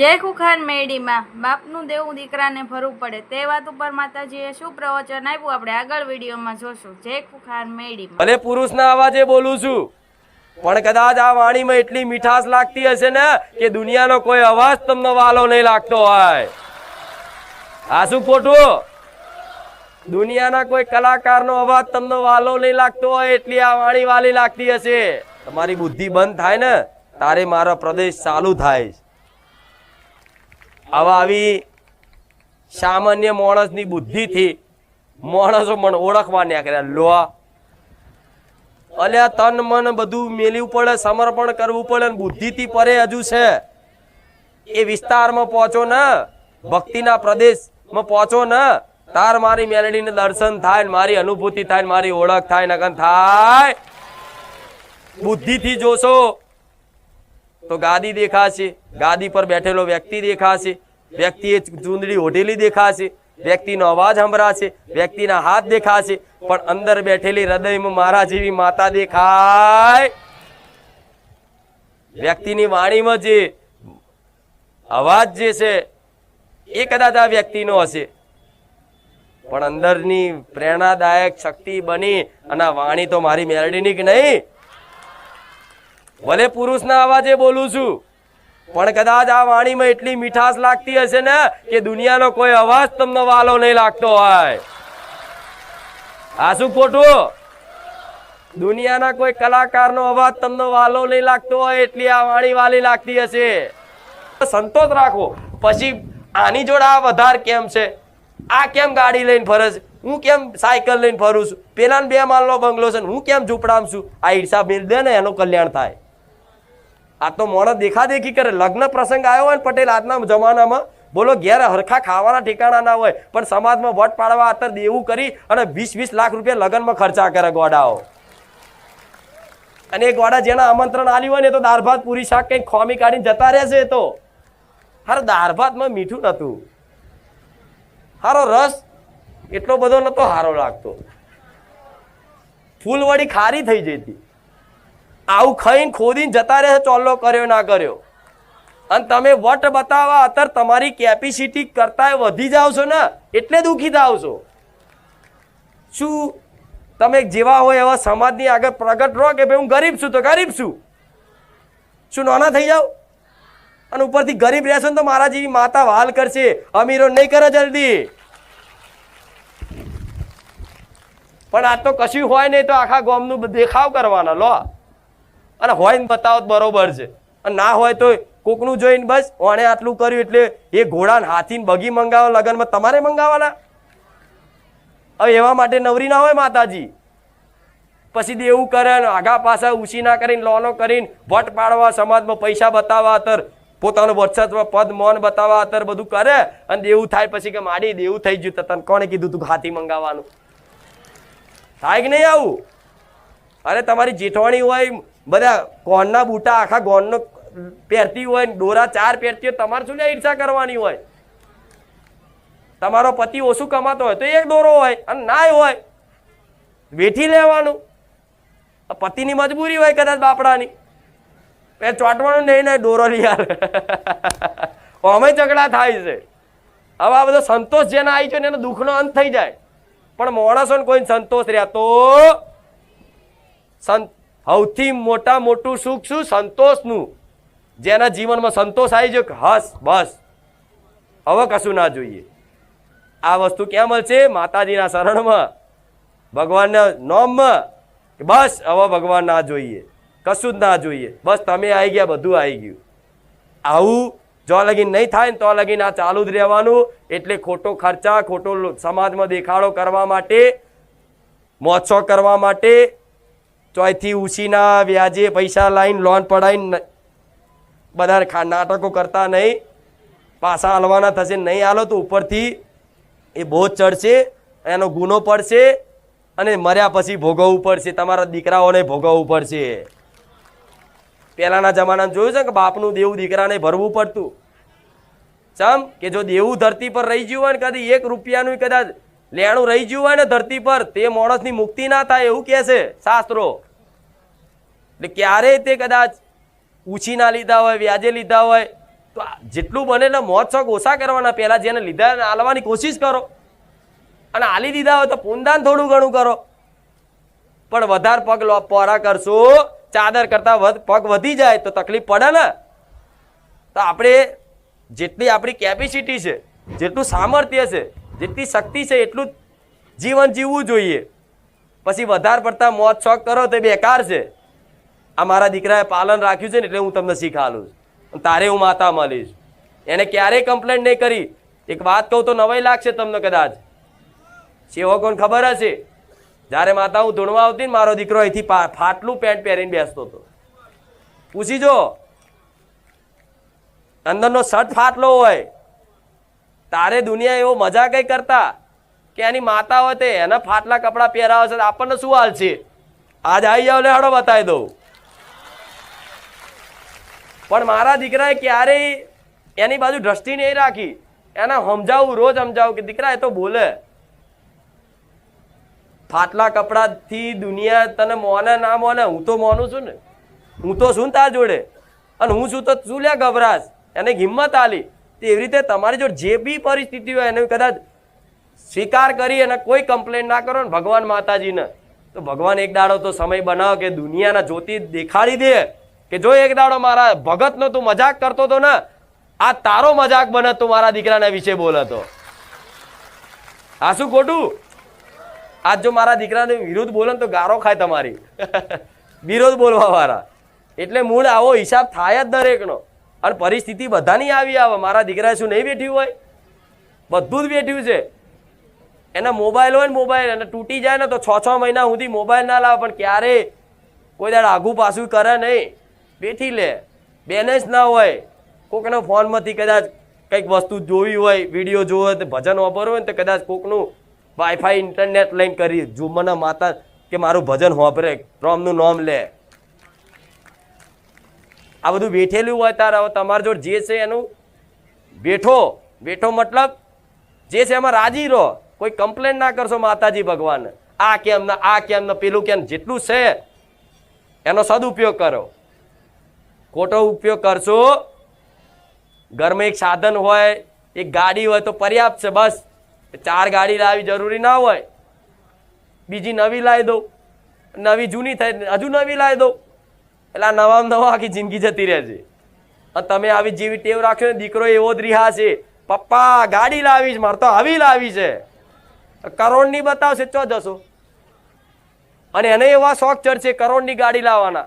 જય ખુખાર મેડીમાં બાપનું દેવું દીકરાને ભરવું પડે તે વાત ઉપર માતાજીએ શું પ્રવચન આપ્યું આપણે આગળ વિડીયોમાં જોશું। જય ખુખાર મેડીમાં ભલે પુરુષના અવાજે બોલું છું પણ કદાચ આ વાણીમાં એટલી મીઠાશ લાગતી હશે ને કે દુનિયાનો કોઈ અવાજ તમને વાલો નહીં લાગતો હોય। આ શું ખોટું? દુનિયાના કોઈ કલાકારનો અવાજ તમને વાલો નહીં લાગતો હોય એટલી આ વાણી વાલી લાગતી હશે। તમારી બુદ્ધિ બંધ થાય ને તારે મારો પ્રદેશ ચાલુ થાય। આવા આવી સામાન્ય માણસની બુદ્ધિથી માણસો મને ઓળખવા નીકળ્યા। લો અલ્યા તન મન બધું મેલવું પડે, સમર્પણ કરવું પડે, બુદ્ધિથી પરે હજુ છે। એ વિસ્તારમાં પહોંચો ને, ભક્તિના પ્રદેશમાં પહોંચો ને, તાર મારી મેલડીને દર્શન થાય, મારી અનુભૂતિ થાય, મારી ઓળખ થાય, નગન થાય। બુદ્ધિથી જોશો તો ગાદી દેખાશે, ગાદી પર બેઠેલો વ્યક્તિ દેખાશે, વ્યક્તિએ ચૂંદડી ઓઢેલી દેખાશે, વ્યક્તિનો અવાજ સંભળાશે, વ્યક્તિના હાથ દેખાશે, પણ અંદર બેઠેલી હૃદયમાં મારા જેવી માતા દેખાય। વ્યક્તિની વાણીમાં જે અવાજ જે છે એ કદાચ આ વ્યક્તિનો હશે, પણ અંદરની પ્રેરણાદાયક શક્તિ બની અને વાણી તો મારી મેલડીની કે નહીં। ભલે પુરુષના અવાજે બોલું છું પણ કદાચ આ વાણીમાં એટલી મીઠાશ લાગતી હશે ને કે દુનિયાનો કોઈ અવાજ તમને વાલો નહીં લાગતો હોય। આ શું ખોટું? દુનિયાના કોઈ કલાકારનો અવાજ તમને વાલો નહીં લાગતો હોય એટલી આ વાણી વાલી લાગતી હશે। સંતોષ રાખો। પછી આની જોડે આ વધાર કેમ છે, આ કેમ ગાડી લઈને ફરે છે, હું કેમ સાયકલ લઈને ફરું છું, પેલા 2 માળનો બંગલો છે, હું કેમ ઝૂંપડામાં છું, આ હિસાબ મેળ દે ને એનું કલ્યાણ થાય। આ તો મોણસ દેખાદેખી કરે। લગ્ન પ્રસંગ આવ્યો હોય ને પટેલ આજના જમાનામાં, બોલો ઘેર હરખા ખાવાના ઠેકાણા ના હોય પણ સમાજમાં વટ પાડવા અત્યારે દેવું કરી અને 20-20 લાખ રૂપિયા લગ્નમાં ખર્ચા કરે ગોડાઓ। અને એ ગોડા જેના આમંત્રણ આલ્યું હોય ને તો દાળ ભાત પૂરી શાક કઈ ખોમી કાઢીને જતા રહેશે। તો હારો દાળ ભાતમાં મીઠું નતું, હારો રસ એટલો બધો નતો હારો લાગતો, ફૂલવડી ખારી થઈ જતી। આવું ખાઈને ખોદીને જતા રહે, ચોલ્લો કર્યો ના કર્યો, અને તમે વટ બતાવવા અત્યારે તમારી કેપેસિટી કરતા વધી જાવ છો ને એટલે દુઃખી થાવ છો। શું તમે જેવા હોય એવા સમાજની આગળ પ્રગટ રહો કે ભાઈ હું ગરીબ છું તો ગરીબ છું, શું નાના થઈ જાવ? અને ઉપરથી ગરીબ રહેશો ને તો મારા જેવી માતા વાલ કરશે, અમીરો નહીં કરે જલ્દી। પણ આ તો કશું હોય નહીં તો આખા ગામનું દેખાવ કરવાના લો, અને હોય ને બતાવો બરોબર છે, અને ના હોય તો કોકનું જોઈને બસ ઓણે આટલું કર્યું એટલે એ ઘોડા હાથીને બગી મંગાવો લગનમાં તમારે મંગાવવાના। હવે એવા માટે નવરી ના હોય માતાજી। પછી દેવું કરે ને આગા પાછા ઉછી ના કરીને લોનો કરીને વટ પાડવા, સમાજમાં પૈસા બતાવવા, અત્યારે પોતાનું વર્ચસ્વ પદ મોન બતાવવા અત્યારે બધું કરે, અને દેવું થાય પછી કે માડી દેવું થઈ ગયું તો તને કોણે કીધું તું હાથી મંગાવવાનું? થાય કે નહીં આવું? અરે તમારી જેઠવાણી હોય બધા કોણના બૂટા આખા ગોણનો પહેરતી હોય, ડોરા 4 પહેરતી હોય, તમારે શું ઈર્ષા કરવાની હોય? તમારો પતિ ઓછું કમાતો હોય તો 1 દોરો હોય, અને ના હોય વેઠી લેવાનું। પતિની મજબૂરી હોય કદાચ બાપડાની, એ ચોંટવાનું નહીં ને દોરો લઈ આવે અમે ઝઘડા થાય છે। હવે આ બધો સંતોષ જેને આવી છે ને એનો દુઃખનો અંત થઈ જાય, પણ માણસોને કોઈ સંતોષ રહેતો સૌથી મોટું સુખ શું? સંતોષનું। જેના જીવનમાં સંતોષ આવી જાય કે હસ બસ હવે કશું ના જોઈએ। આ વસ્તુ ક્યાં મળશે? માતાજીના શરણમાં, ભગવાનના નામમાં, બસ હવે ભગવાન ના જોઈએ, કશું જ ના જોઈએ, બસ તમે આવી ગયા બધું આવી ગયું। આવું જો લગીન નહીં થાય ને તો લગીન આ ચાલુ જ રહેવાનું। એટલે ખોટો ખર્ચા, ખોટો સમાજમાં દેખાડો કરવા માટે, મહોત્સવ કરવા માટે, ચોથી ઉછીના વ્યાજે પૈસા લાવીને લોન પડાવીને બધા નાટકો કરતા નહીં। પાછા હાલવાના થશે, નહીં હાલો તો ઉપરથી એ બોજ ચડશે, એનો ગુનો પડશે, અને મર્યા પછી ભોગવવું પડશે, તમારા દીકરાઓને ભોગવવું પડશે। પહેલાના જમાનામાં જોયું છે કે બાપનું દેવું દીકરાને ભરવું પડતું। ચમ કે જો દેવું ધરતી પર રહી ગયું હોય ને, કદી 1 રૂપિયાનું કદાચ લેણું રહી ગયું હોય ને ધરતી પર, તે માણસની મુક્તિ ના થાય એવું કહે છે શાસ્ત્રો। એટલે ક્યારેય તે કદાચ ઉછી ના લીધા હોય, વ્યાજે લીધા હોય, તો જેટલું બને એટલે મોજ શોખ ઓછા કરવાના. પહેલાં જેને લીધા એને આલવાની કોશિશ કરો, અને આલી દીધા હોય તો પૂનદાન થોડું ઘણું કરો. પણ વધારે પગ પોરા કરશો, ચાદર કરતા પગ વધી જાય તો તકલીફ પડે ને. તો આપણે જેટલી આપણી કેપેસિટી છે, જેટલું સામર્થ્ય છે, જેટલી શક્તિ છે એટલું જીવન જીવવું જોઈએ. પછી વધારે પડતા મોજ શોખ કરો તો બેકાર છે. આ મારા દીકરાએ પાલન રાખ્યું છે ને એટલે હું તમને શીખાડું છું. તારે હું માતા મળીશ. એને ક્યારેય કમ્પ્લેન્ટ નહીં કરી. એક વાત કહું તો નવાઈ લાગશે તમને કદાચ. સેવકોને ખબર હશે, જ્યારે માતા હું ધૂણવા આવતી ને મારો દીકરો અહીંથી ફાટલું પેન્ટ પહેરીને બેસતો હતો. પૂછી જો, અંદરનો શર્ટ ફાટલો હોય. તારે દુનિયા એવો મજા કઈ કરતા કે એની માતા હોય તે એના ફાટલા કપડાં પહેરાવે છે, આપણને શું હાલ છે? આજ આવી જાવ લે, હાડો બતાવી દઉં. પણ મારા દીકરાએ ક્યારેય એની બાજુ દ્રષ્ટિ નહીં રાખી. એને સમજાવું, રોજ સમજાવું કે દીકરા એ તો બોલે. ફાટલા કપડાથી દુનિયા તને મોને ના મોને, હું તો મોનું છું ને. હું તો શું તાર જોડે, અને હું છું તો શું લે ગભરાશ. એને હિંમત આલી. એવી રીતે તમારી જોડે જે બી પરિસ્થિતિ હોય એને કદાચ સ્વીકાર કરી અને કોઈ કમ્પ્લેન ના કરો ને ભગવાન માતાજીને, તો ભગવાન એક દાડો તો સમય બનાવો કે દુનિયાના જ્યોતિ દેખાડી દે કે જો એક દાડો મારા ભગતનો તું મજાક કરતો હતો ને, આ તારો મજાક બને તું મારા દીકરાના વિશે બોલતો. આ શું ખોટું? આજ જો મારા દીકરાને વિરુદ્ધ બોલે તો ગારો ખાય તમારી. વિરોધ બોલવા વાળા. એટલે મૂળ આવો હિસાબ થાય જ દરેકનો. અને પરિસ્થિતિ બધાની આવી આવે. મારા દીકરાએ શું નહીં બેઠ્યું હોય? બધું જ બેઠ્યું છે. એના મોબાઈલ હોય ને, મોબાઈલ એને તૂટી જાય ને તો 6 મહિના સુધી મોબાઈલ ના લાવે, પણ ક્યારે કોઈ દાડ આગું પાછું કરે નહીં. બેઠી લે. બેલેન્સ ના હોય, કોકના ફોનમાંથી કદાચ કંઈક વસ્તુ જોવી હોય, વિડીયો જોવો હોય, ભજન વાપરવું હોય ને તો કદાચ કોકનું વાઈફાઈ ઇન્ટરનેટ લઈને કરી જો મને માતા કે મારું ભજન વાપરે, રામનું નામ લે. આ બધું બેઠેલું હોય તાર. હવે તમારા જોડે જે છે એનું બેઠો મતલબ જે છે એમાં રાજી રહો. કોઈ કમ્પ્લેન ના કરશો માતાજી ભગવાન. આ કેમ ના, આ કેમ ના, પેલું કેમ. જેટલું છે એનો સદુપયોગ કરો. ખોટો ઉપયોગ કરશો. ઘરમાં એક સાધન હોય, એક ગાડી હોય તો પર્યાપ્ત છે. બસ 4 ગાડી લાવી જરૂરી ના હોય. બીજી નવી લાવી દો, નવી જૂની થાય હજુ નવી લાવી દો. એટલે આ નવા આખી જિંદગી જતી રહે છે. અને તમે આવી જેવી ટેવ રાખ્યો ને, દીકરો એવો જ રહ્યા છે. પપ્પા ગાડી લાવી છે, મારે તો આવી લાવી છે. કરોડની બતાવશે ચો જશો. અને એને એવા શોખ ચડશે કરોડની ગાડી લાવવાના.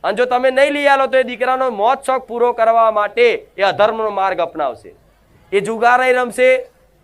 અને જો તમે નહીં લઈ આલો તો એ દીકરાનો મોજ શોખ પૂરો કરવા માટે એ અધર્મનો માર્ગ અપનાવશે. એ જુગારાઈ રમશે,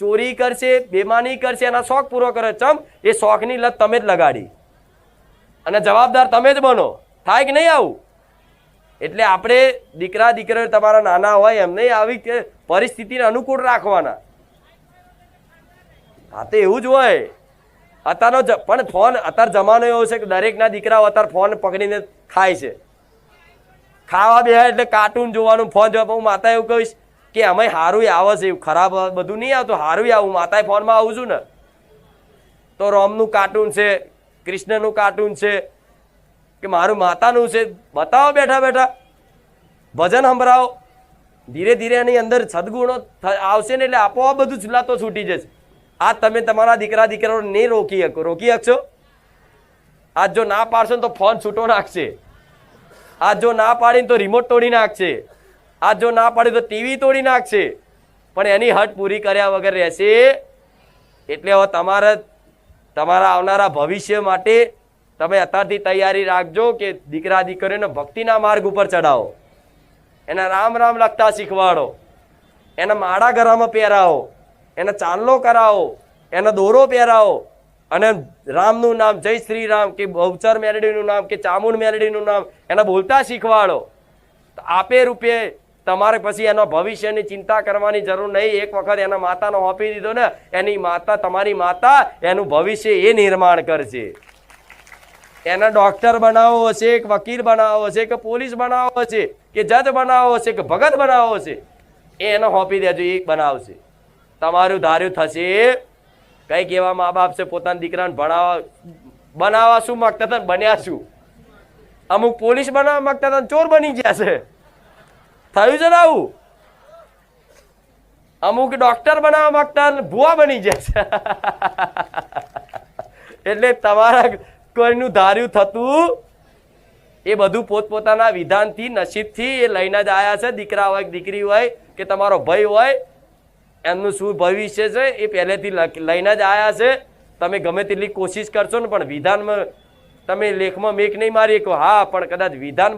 ચોરી કરશે, બેમાની કરશે, એના શોખ પૂરો કરે. ચમ એ શોખની લત તમે જ લગાડી અને જવાબદાર તમે જ બનો. થાય કે નહીં આવું? એટલે આપણે દીકરા દીકરીઓ તમારા નાના હોય એમને આવી કે પરિસ્થિતિને અનુકૂળ રાખવાના. હા તો એવું જ હોય. અત્યારનો પણ ફોન, અત્યારે જમાનો એવો છે કે દરેકના દીકરાઓ અત્યારે ફોન પકડીને ખાય છે. ખાવા બે એટલે કાર્ટૂન જોવાનું, ફોન જોવા. હું માતા એવું કહીશ કે અમે સારું આવે છે, એવું ખરાબ બધું નહીં આવતું, સારું આવું. માતાએ ફોનમાં આવું છું ને તો રોમનું કાર્ટૂન છે, કૃષ્ણનું કાર્ટૂન છે કે મારું માતાનું છે, બતાવો બેઠા બેઠા. ભજન સંભળાવો. ધીરે ધીરે એની અંદર સદગુણો આવશે ને એટલે આપોઆપ બધું ચૂલાતો છૂટી જશે. આજ તમે તમારા દીકરા દીકરાઓને નહીં રોકી શકશો. આજ જો ના પાડશો ને તો ફોન છૂટો નાખશે. આજ જો ના પાડીને તો રિમોટ તોડી નાખશે. આજ જો ના પાડી તો ટીવી તોડી નાખશે. પણ એની હટ પૂરી કર્યા વગર રહેશે. એટલે હવે તમારા આવનારા ભવિષ્ય માટે તમે અત્યારથી તૈયારી રાખજો કે દીકરા દીકરીઓને ભક્તિના માર્ગ ઉપર ચડાવો. એને રામ રામ લખતા શીખવાડો. એને માળા ગળામાં પહેરાવો. એને ચાંદલો કરાવો. એને દોરો પહેરાવો. અને રામનું નામ, જય શ્રી રામ કે બહુચર મેલડીનું નામ કે ચામુંડ મેલડીનું નામ એને બોલતા શીખવાડો. આપે રૂપે તમારે પછી એના ભવિષ્યની ચિંતા કરવાની જરૂર નહીં. એક વખત એના માતાનો આપી દીધો ને, એની માતા, તમારી માતા એનું ભવિષ્ય એ નિર્માણ કરશે. એને ડોક્ટર બનાવવો હશે, કે વકીલ બનાવવો હશે, કે પોલીસ બનાવવો હશે, કે જજ બનાવવો હશે, કે ભગત બનાવવો હશે, એને સોંપી દેજો, એ બનાવશે. તમારું ધાર્યું થશે. કઈક એવા મા બાપ છે પોતાના દીકરાને બનાવવા શું માંગતા હતા, બન્યા શું. અમુક પોલીસ બનાવવા માંગતા હતા, ચોર બની ગયા છે. થયું છે ને આવું? અમુક ડોક્ટર બનાવવા માંગતા અને ભુવા બની જાય છે. એટલે તમારા કોઈનું ધાર્યું થતું એ બધું પોતપોતાના વિધાનથી નસીબથી એ લઈને જ આવ્યા છે. દીકરા હોય દીકરી હોય કે તમારો ભાઈ હોય, એમનું શું ભવિષ્ય છે એ પહેલેથી લઈને જ આવ્યા છે. તમે ગમે તેટલી કોશિશ કરશો ને પણ વિધાનમાં તમે લેખમાં મેક નહીં મારી શકો. હા, પણ કદાચ વિધાન